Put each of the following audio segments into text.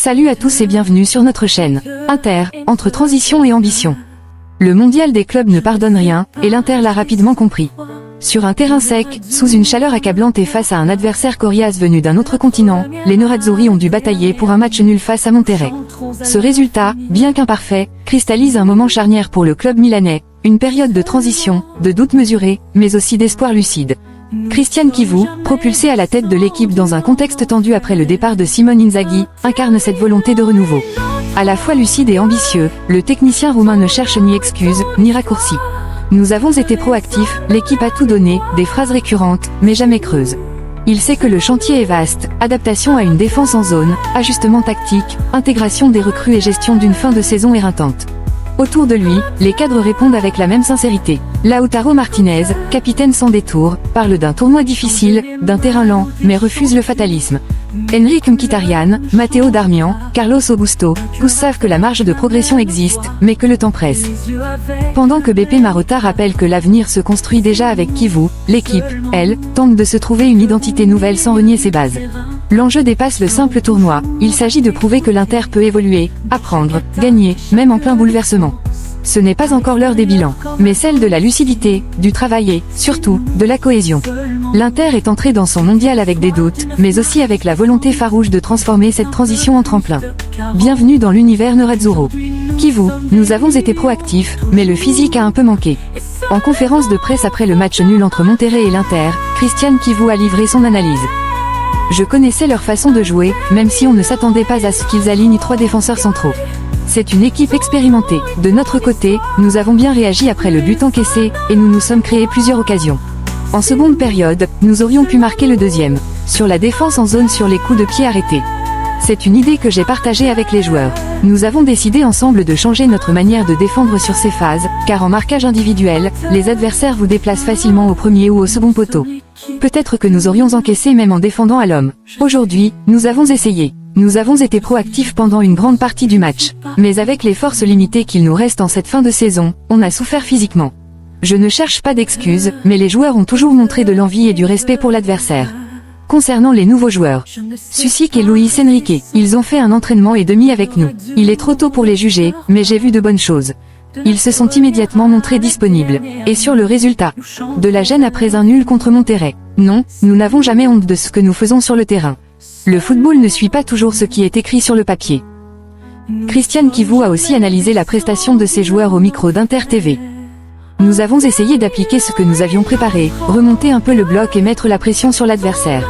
Salut à tous et bienvenue sur notre chaîne. Inter, entre transition et ambition. Le mondial des clubs ne pardonne rien, et l'Inter l'a rapidement compris. Sur un terrain sec, sous une chaleur accablante et face à un adversaire coriace venu d'un autre continent, les Nerazzurri ont dû batailler pour un match nul face à Monterrey. Ce résultat, bien qu'imparfait, cristallise un moment charnière pour le club milanais, une période de transition, de doutes mesurés, mais aussi d'espoir lucide. Cristian Chivu, propulsé à la tête de l'équipe dans un contexte tendu après le départ de Simone Inzaghi, incarne cette volonté de renouveau. À la fois lucide et ambitieux, le technicien roumain ne cherche ni excuses, ni raccourcis. Nous avons été proactifs, l'équipe a tout donné, des phrases récurrentes, mais jamais creuses. Il sait que le chantier est vaste, adaptation à une défense en zone, ajustement tactique, intégration des recrues et gestion d'une fin de saison éreintante. Autour de lui, les cadres répondent avec la même sincérité. Lautaro Martinez, capitaine sans détour, parle d'un tournoi difficile, d'un terrain lent, mais refuse le fatalisme. Enrique Mkhitaryan, Matteo Darmian, Carlos Augusto, tous savent que la marge de progression existe, mais que le temps presse. Pendant que Beppe Marotta rappelle que l'avenir se construit déjà avec Chivu, l'équipe, elle, tente de se trouver une identité nouvelle sans renier ses bases. L'enjeu dépasse le simple tournoi, il s'agit de prouver que l'Inter peut évoluer, apprendre, gagner, même en plein bouleversement. Ce n'est pas encore l'heure des bilans, mais celle de la lucidité, du travail et, surtout, de la cohésion. L'Inter est entré dans son mondial avec des doutes, mais aussi avec la volonté farouche de transformer cette transition en tremplin. Bienvenue dans l'univers Nerazzurro. Chivu, nous avons été proactifs, mais le physique a un peu manqué. En conférence de presse après le match nul entre Monterrey et l'Inter, Cristian Chivu a livré son analyse. Je connaissais leur façon de jouer, même si on ne s'attendait pas à ce qu'ils alignent 3 défenseurs centraux. C'est une équipe expérimentée. De notre côté, nous avons bien réagi après le but encaissé, et nous nous sommes créés plusieurs occasions. En seconde période, nous aurions pu marquer le deuxième. Sur la défense en zone sur les coups de pied arrêtés. C'est une idée que j'ai partagée avec les joueurs. Nous avons décidé ensemble de changer notre manière de défendre sur ces phases, car en marquage individuel, les adversaires vous déplacent facilement au premier ou au second poteau. Peut-être que nous aurions encaissé même en défendant à l'homme. Aujourd'hui, nous avons essayé. Nous avons été proactifs pendant une grande partie du match. Mais avec les forces limitées qu'il nous reste en cette fin de saison, on a souffert physiquement. Je ne cherche pas d'excuses, mais les joueurs ont toujours montré de l'envie et du respect pour l'adversaire. Concernant les nouveaux joueurs, Susic et Luis Enrique, ils ont fait un entraînement et demi avec nous. Il est trop tôt pour les juger, mais j'ai vu de bonnes choses. Ils se sont immédiatement montrés disponibles. Et sur le résultat, de la gêne après un nul contre Monterrey. Non, nous n'avons jamais honte de ce que nous faisons sur le terrain. Le football ne suit pas toujours ce qui est écrit sur le papier. Cristian Chivu a aussi analysé la prestation de ses joueurs au micro d'Inter TV. Nous avons essayé d'appliquer ce que nous avions préparé, remonter un peu le bloc et mettre la pression sur l'adversaire.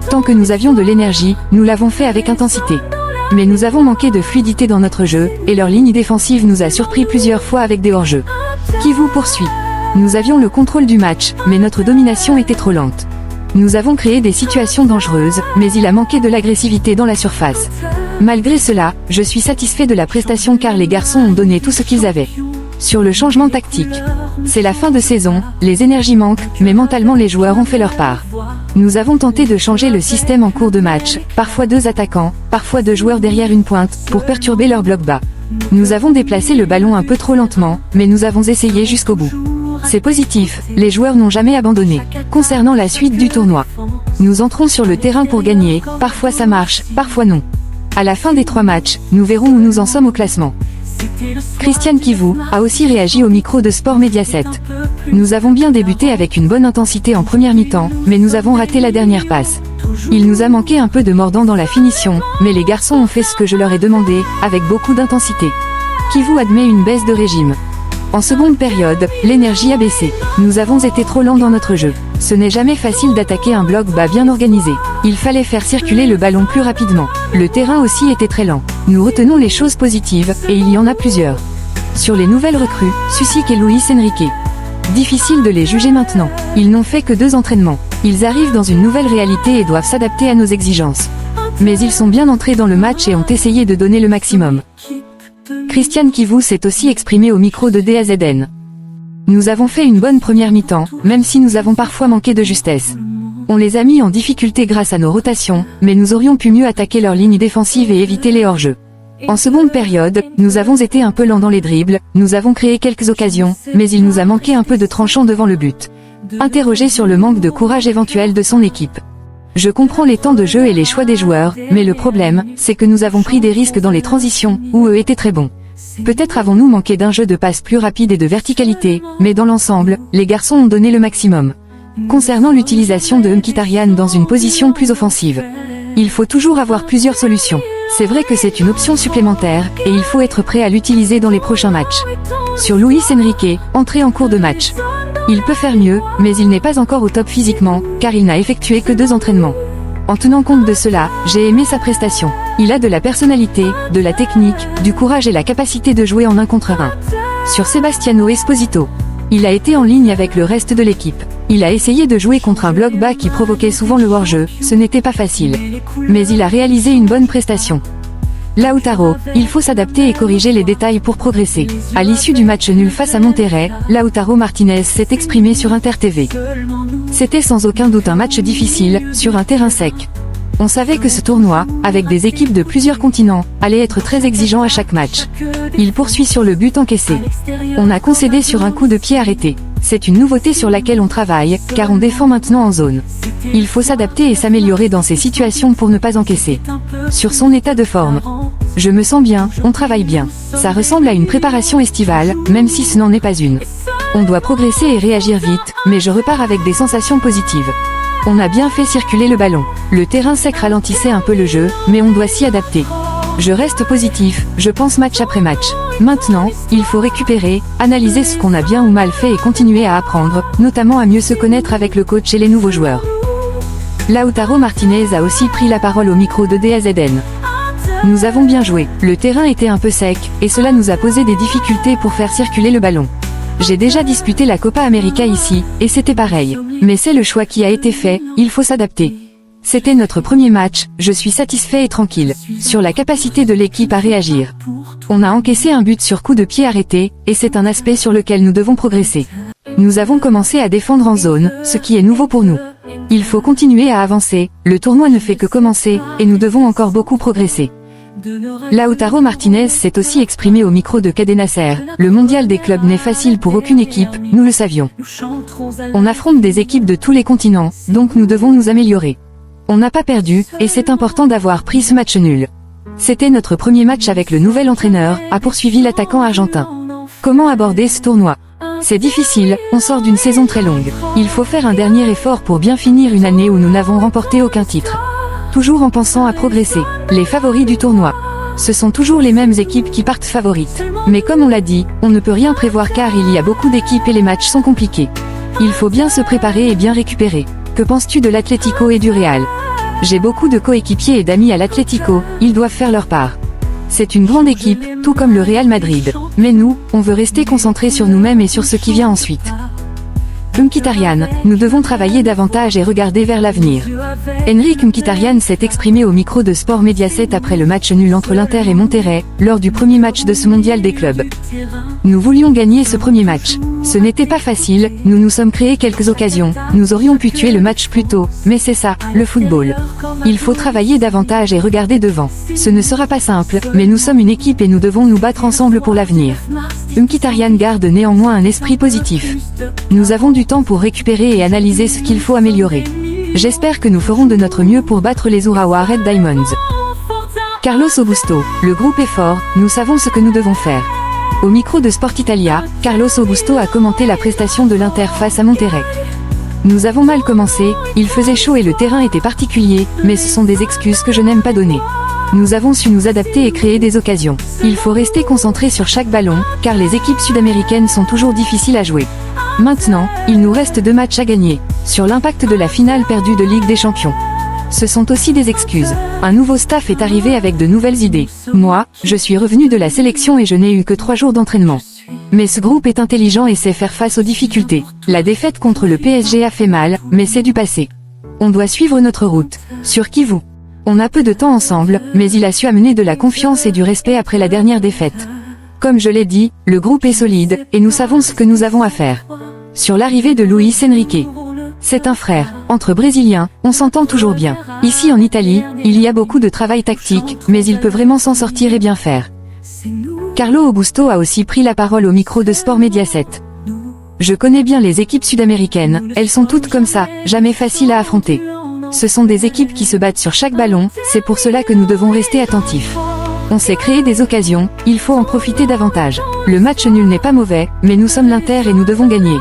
Tant que nous avions de l'énergie, nous l'avons fait avec intensité. Mais nous avons manqué de fluidité dans notre jeu, et leur ligne défensive nous a surpris plusieurs fois avec des hors-jeux. Chivu poursuit. Nous avions le contrôle du match, mais notre domination était trop lente. Nous avons créé des situations dangereuses, mais il a manqué de l'agressivité dans la surface. Malgré cela, je suis satisfait de la prestation car les garçons ont donné tout ce qu'ils avaient. Sur le changement tactique. C'est la fin de saison, les énergies manquent, mais mentalement les joueurs ont fait leur part. Nous avons tenté de changer le système en cours de match, parfois 2 attaquants, parfois 2 joueurs derrière une pointe, pour perturber leur bloc bas. Nous avons déplacé le ballon un peu trop lentement, mais nous avons essayé jusqu'au bout. C'est positif, les joueurs n'ont jamais abandonné. Concernant la suite du tournoi, nous entrons sur le terrain pour gagner, parfois ça marche, parfois non. À la fin des 3 matchs, nous verrons où nous en sommes au classement. Cristian Chivu a aussi réagi au micro de Sport Mediaset. Nous avons bien débuté avec une bonne intensité en première mi-temps, mais nous avons raté la dernière passe. Il nous a manqué un peu de mordant dans la finition, mais les garçons ont fait ce que je leur ai demandé, avec beaucoup d'intensité. Chivu admet une baisse de régime. En seconde période, l'énergie a baissé. Nous avons été trop lents dans notre jeu. Ce n'est jamais facile d'attaquer un bloc bas bien organisé. Il fallait faire circuler le ballon plus rapidement. Le terrain aussi était très lent. Nous retenons les choses positives, et il y en a plusieurs. Sur les nouvelles recrues, Susic et Luis Enrique. Difficile de les juger maintenant. Ils n'ont fait que 2 entraînements. Ils arrivent dans une nouvelle réalité et doivent s'adapter à nos exigences. Mais ils sont bien entrés dans le match et ont essayé de donner le maximum. Cristian Chivu s'est aussi exprimé au micro de DAZN. Nous avons fait une bonne première mi-temps, même si nous avons parfois manqué de justesse. On les a mis en difficulté grâce à nos rotations, mais nous aurions pu mieux attaquer leur ligne défensive et éviter les hors-jeux. En seconde période, nous avons été un peu lents dans les dribbles, nous avons créé quelques occasions, mais il nous a manqué un peu de tranchant devant le but. Interrogé sur le manque de courage éventuel de son équipe. Je comprends les temps de jeu et les choix des joueurs, mais le problème, c'est que nous avons pris des risques dans les transitions, où eux étaient très bons. Peut-être avons-nous manqué d'un jeu de passe plus rapide et de verticalité, mais dans l'ensemble, les garçons ont donné le maximum. Concernant l'utilisation de Mkhitaryan dans une position plus offensive, il faut toujours avoir plusieurs solutions. C'est vrai que c'est une option supplémentaire, et il faut être prêt à l'utiliser dans les prochains matchs. Sur Luis Enrique, entrée en cours de match. Il peut faire mieux, mais il n'est pas encore au top physiquement, car il n'a effectué que 2 entraînements. En tenant compte de cela, j'ai aimé sa prestation. Il a de la personnalité, de la technique, du courage et la capacité de jouer en 1 contre 1. Sur Sebastiano Esposito. Il a été en ligne avec le reste de l'équipe. Il a essayé de jouer contre un bloc bas qui provoquait souvent le hors-jeu, ce n'était pas facile. Mais il a réalisé une bonne prestation. Lautaro, il faut s'adapter et corriger les détails pour progresser. À l'issue du match nul face à Monterrey, Lautaro Martinez s'est exprimé sur Inter TV. C'était sans aucun doute un match difficile, sur un terrain sec. On savait que ce tournoi, avec des équipes de plusieurs continents, allait être très exigeant à chaque match. Il poursuit sur le but encaissé. On a concédé sur un coup de pied arrêté. C'est une nouveauté sur laquelle on travaille, car on défend maintenant en zone. Il faut s'adapter et s'améliorer dans ces situations pour ne pas encaisser. Sur son état de forme. Je me sens bien, on travaille bien. Ça ressemble à une préparation estivale, même si ce n'en est pas une. On doit progresser et réagir vite, mais je repars avec des sensations positives. On a bien fait circuler le ballon. Le terrain sec ralentissait un peu le jeu, mais on doit s'y adapter. Je reste positif, je pense match après match. Maintenant, il faut récupérer, analyser ce qu'on a bien ou mal fait et continuer à apprendre, notamment à mieux se connaître avec le coach et les nouveaux joueurs. Lautaro Martinez a aussi pris la parole au micro de DAZN. Nous avons bien joué, le terrain était un peu sec, et cela nous a posé des difficultés pour faire circuler le ballon. J'ai déjà disputé la Copa América ici, et c'était pareil. Mais c'est le choix qui a été fait, il faut s'adapter. C'était notre premier match, je suis satisfait et tranquille, sur la capacité de l'équipe à réagir. On a encaissé un but sur coup de pied arrêté, et c'est un aspect sur lequel nous devons progresser. Nous avons commencé à défendre en zone, ce qui est nouveau pour nous. Il faut continuer à avancer, le tournoi ne fait que commencer, et nous devons encore beaucoup progresser. Lautaro Martinez s'est aussi exprimé au micro de Cadet Nasser. Le mondial des clubs n'est facile pour aucune équipe, nous le savions. On affronte des équipes de tous les continents, donc nous devons nous améliorer. On n'a pas perdu, et c'est important d'avoir pris ce match nul. C'était notre premier match avec le nouvel entraîneur, a poursuivi l'attaquant argentin. Comment aborder ce tournoi? C'est difficile, on sort d'une saison très longue. Il faut faire un dernier effort pour bien finir une année où nous n'avons remporté aucun titre. Toujours en pensant à progresser. Les favoris du tournoi. Ce sont toujours les mêmes équipes qui partent favorites. Mais comme on l'a dit, on ne peut rien prévoir car il y a beaucoup d'équipes et les matchs sont compliqués. Il faut bien se préparer et bien récupérer. Que penses-tu de l'Atlético et du Real? J'ai beaucoup de coéquipiers et d'amis à l'Atlético, ils doivent faire leur part. C'est une grande équipe, tout comme le Real Madrid. Mais nous, on veut rester concentrés sur nous-mêmes et sur ce qui vient ensuite. Mkhitaryan, nous devons travailler davantage et regarder vers l'avenir. Henrik Mkhitaryan s'est exprimé au micro de Sport Mediaset après le match nul entre l'Inter et Monterrey, lors du premier match de ce mondial des clubs. Nous voulions gagner ce premier match. Ce n'était pas facile, nous nous sommes créés quelques occasions, nous aurions pu tuer le match plus tôt, mais c'est ça, le football. Il faut travailler davantage et regarder devant. Ce ne sera pas simple, mais nous sommes une équipe et nous devons nous battre ensemble pour l'avenir. Mkhitaryan garde néanmoins un esprit positif. Nous avons du temps pour récupérer et analyser ce qu'il faut améliorer. J'espère que nous ferons de notre mieux pour battre les Urawa Red Diamonds. Carlos Augusto, le groupe est fort, nous savons ce que nous devons faire. Au micro de Sport Italia, Carlos Augusto a commenté la prestation de l'Inter face à Monterrey. Nous avons mal commencé, il faisait chaud et le terrain était particulier, mais ce sont des excuses que je n'aime pas donner. Nous avons su nous adapter et créer des occasions. Il faut rester concentré sur chaque ballon, car les équipes sud-américaines sont toujours difficiles à jouer. Maintenant, il nous reste 2 matchs à gagner, sur l'impact de la finale perdue de Ligue des Champions. Ce sont aussi des excuses. Un nouveau staff est arrivé avec de nouvelles idées. Moi, je suis revenu de la sélection et je n'ai eu que 3 jours d'entraînement. Mais ce groupe est intelligent et sait faire face aux difficultés. La défaite contre le PSG a fait mal, mais c'est du passé. On doit suivre notre route. Sur Kivu. On a peu de temps ensemble, mais il a su amener de la confiance et du respect après la dernière défaite. Comme je l'ai dit, le groupe est solide, et nous savons ce que nous avons à faire. Sur l'arrivée de Luis Enrique. C'est un frère. Entre Brésiliens, on s'entend toujours bien. Ici en Italie, il y a beaucoup de travail tactique, mais il peut vraiment s'en sortir et bien faire. Carlo Augusto a aussi pris la parole au micro de Sport Mediaset. Je connais bien les équipes sud-américaines, elles sont toutes comme ça, jamais faciles à affronter. Ce sont des équipes qui se battent sur chaque ballon, c'est pour cela que nous devons rester attentifs. On s'est créé des occasions, il faut en profiter davantage. Le match nul n'est pas mauvais, mais nous sommes l'Inter et nous devons gagner.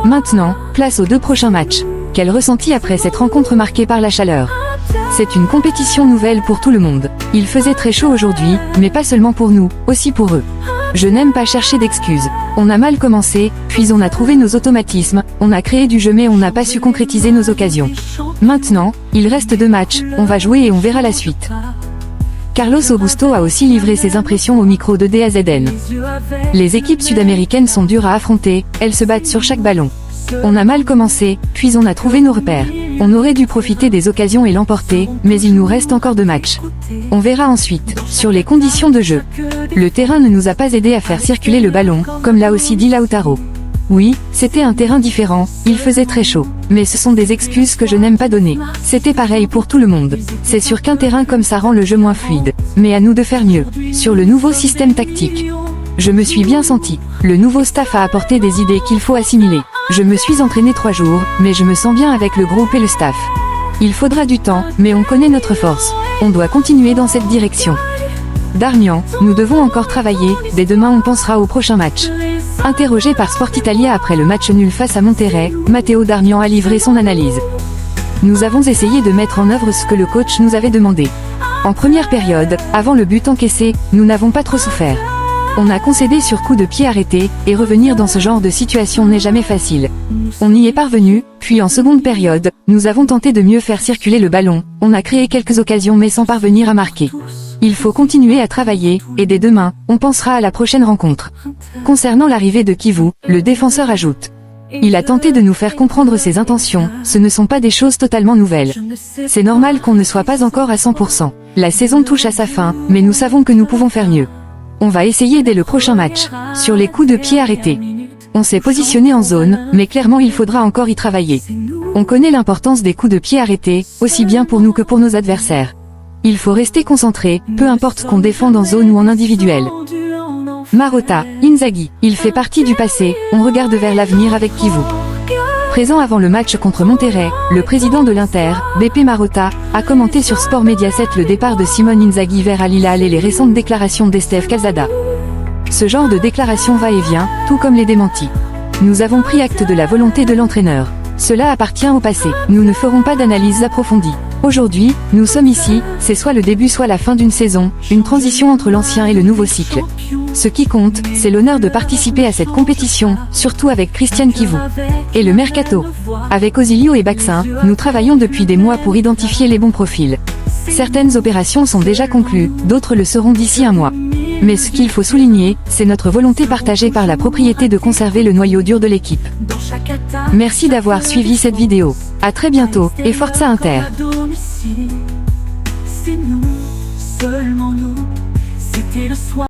Maintenant, place aux 2 prochains matchs. Quel ressenti après cette rencontre marquée par la chaleur? C'est une compétition nouvelle pour tout le monde. Il faisait très chaud aujourd'hui, mais pas seulement pour nous, aussi pour eux. Je n'aime pas chercher d'excuses. On a mal commencé, puis on a trouvé nos automatismes, on a créé du jeu mais on n'a pas su concrétiser nos occasions. Maintenant, il reste 2 matchs, on va jouer et on verra la suite. Carlos Augusto a aussi livré ses impressions au micro de DAZN. Les équipes sud-américaines sont dures à affronter, elles se battent sur chaque ballon. On a mal commencé, puis on a trouvé nos repères. On aurait dû profiter des occasions et l'emporter, mais il nous reste encore 2 matchs. On verra ensuite, sur les conditions de jeu. Le terrain ne nous a pas aidé à faire circuler le ballon, comme l'a aussi dit Lautaro. Oui, c'était un terrain différent, il faisait très chaud. Mais ce sont des excuses que je n'aime pas donner. C'était pareil pour tout le monde. C'est sûr qu'un terrain comme ça rend le jeu moins fluide. Mais à nous de faire mieux. Sur le nouveau système tactique. Je me suis bien senti. Le nouveau staff a apporté des idées qu'il faut assimiler. Je me suis entraîné 3 jours, mais je me sens bien avec le groupe et le staff. Il faudra du temps, mais on connaît notre force. On doit continuer dans cette direction. Darmian, nous devons encore travailler, dès demain on pensera au prochain match. Interrogé par Sport Italia après le match nul face à Monterrey, Matteo Darmian a livré son analyse. Nous avons essayé de mettre en œuvre ce que le coach nous avait demandé. En première période, avant le but encaissé, nous n'avons pas trop souffert. On a concédé sur coup de pied arrêté, et revenir dans ce genre de situation n'est jamais facile. On y est parvenu, puis en seconde période, nous avons tenté de mieux faire circuler le ballon, on a créé quelques occasions mais sans parvenir à marquer. Il faut continuer à travailler, et dès demain, on pensera à la prochaine rencontre. Concernant l'arrivée de Kivu, le défenseur ajoute. Il a tenté de nous faire comprendre ses intentions, ce ne sont pas des choses totalement nouvelles. C'est normal qu'on ne soit pas encore à 100%. La saison touche à sa fin, mais nous savons que nous pouvons faire mieux. On va essayer dès le prochain match, sur les coups de pied arrêtés. On s'est positionné en zone, mais clairement il faudra encore y travailler. On connaît l'importance des coups de pied arrêtés, aussi bien pour nous que pour nos adversaires. Il faut rester concentré, peu importe ce qu'on défend en zone ou en individuel. Marotta, Inzaghi, il fait partie du passé, on regarde vers l'avenir avec Kivu. Présent avant le match contre Monterrey, le président de l'Inter, Beppe Marotta, a commenté sur Sport Mediaset le départ de Simone Inzaghi vers Al Hilal et les récentes déclarations d'Esteve Calzada. Ce genre de déclaration va et vient, tout comme les démentis. Nous avons pris acte de la volonté de l'entraîneur. Cela appartient au passé. Nous ne ferons pas d'analyse approfondie. Aujourd'hui, nous sommes ici, c'est soit le début soit la fin d'une saison, une transition entre l'ancien et le nouveau cycle. Ce qui compte, c'est l'honneur de participer à cette compétition, surtout avec Christian Kivu. Et le mercato. Avec Osilio et Baxin, nous travaillons depuis des mois pour identifier les bons profils. Certaines opérations sont déjà conclues, d'autres le seront d'ici un mois. Mais ce qu'il faut souligner, c'est notre volonté partagée par la propriété de conserver le noyau dur de l'équipe. Merci d'avoir suivi cette vidéo. À très bientôt, et Forza Inter. C'est nous, seulement nous, c'était le soir.